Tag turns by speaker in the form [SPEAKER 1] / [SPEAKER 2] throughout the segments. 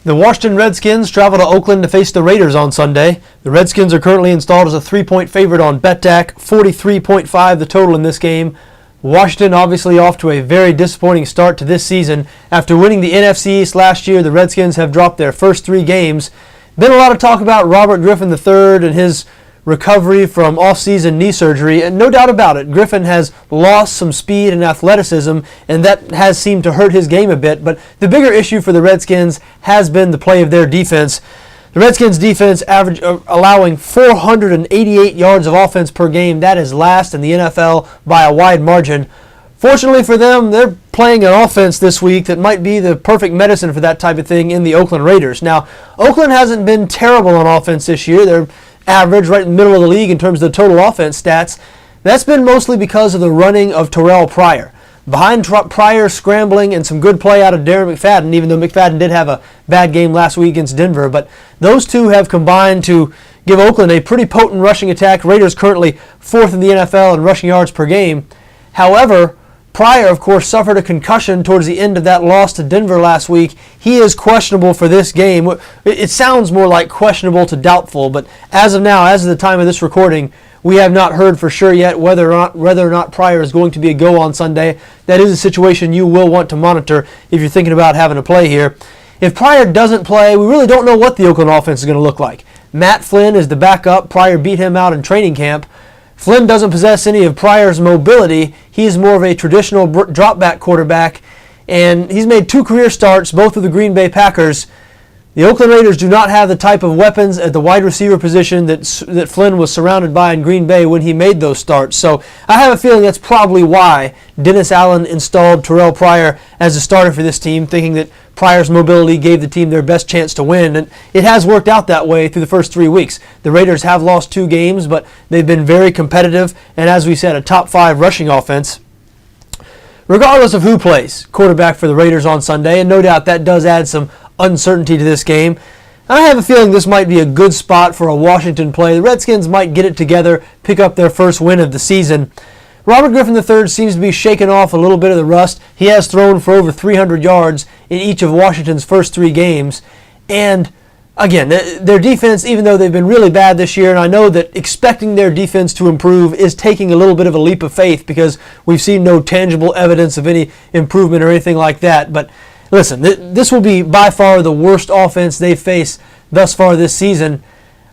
[SPEAKER 1] The Washington Redskins travel to Oakland to face the Raiders on Sunday. The Redskins are currently installed as a 3-point favorite on BETDAQ, 43.5 the total in this game. Washington obviously off to a very disappointing start to this season. After winning the NFC East last year, the Redskins have dropped their first 3 games. Been a lot of talk about Robert Griffin III and his recovery from off-season knee surgery, and no doubt about it, Griffin has lost some speed and athleticism, and that has seemed to hurt his game a bit. But the bigger issue for the Redskins has been the play of their defense. The Redskins defense allowing 488 yards of offense per game. That is last in the NFL by a wide margin. Fortunately for them, they're playing an offense this week that might be the perfect medicine for that type of thing in the Oakland Raiders. Now, Oakland hasn't been terrible on offense this year. They're average, right in the middle of the league in terms of the total offense stats. That's been mostly because of the running of Terrell Pryor. Behind Pryor scrambling and some good play out of Darren McFadden, even though McFadden did have a bad game last week against Denver, but those two have combined to give Oakland a pretty potent rushing attack. Raiders currently 4th in the NFL in rushing yards per game. However, Pryor, of course, suffered a concussion towards the end of that loss to Denver last week. He is questionable for this game. It sounds more like questionable to doubtful, but as of now, as of the time of this recording, we have not heard for sure yet whether or not Pryor is going to be a go on Sunday. That is a situation you will want to monitor if you're thinking about having to play here. If Pryor doesn't play, we really don't know what the Oakland offense is going to look like. Matt Flynn is the backup. Pryor beat him out in training camp. Flynn doesn't possess any of Pryor's mobility. He's more of a traditional drop-back quarterback, and he's made 2 career starts, both with the Green Bay Packers. The Oakland Raiders do not have the type of weapons at the wide receiver position that Flynn was surrounded by in Green Bay when he made those starts. So I have a feeling that's probably why Dennis Allen installed Terrell Pryor as a starter for this team, thinking that Pryor's mobility gave the team their best chance to win, and it has worked out that way through the first 3 weeks. The Raiders have lost 2 games, but they've been very competitive, and as we said, a top 5 rushing offense. Regardless of who plays quarterback for the Raiders on Sunday, and no doubt that does add some uncertainty to this game, I have a feeling this might be a good spot for a Washington play. The Redskins might get it together, pick up their first win of the season. Robert Griffin III seems to be shaking off a little bit of the rust. He has thrown for over 300 yards in each of Washington's first 3 games. And again, their defense, even though they've been really bad this year, and I know that expecting their defense to improve is taking a little bit of a leap of faith because we've seen no tangible evidence of any improvement or anything like that. But listen, this will be by far the worst offense they've faced thus far this season.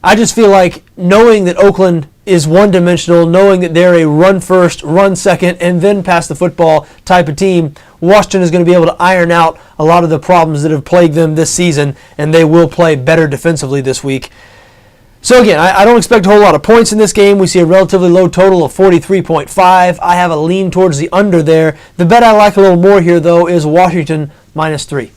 [SPEAKER 1] I just feel like knowing that Oakland is one-dimensional, knowing that they're a run-first, run-second, and then pass the football type of team, Washington is going to be able to iron out a lot of the problems that have plagued them this season, and they will play better defensively this week. So again, I don't expect a whole lot of points in this game. We see a relatively low total of 43.5. I have a lean towards the under there. The bet I like a little more here, though, is Washington -3.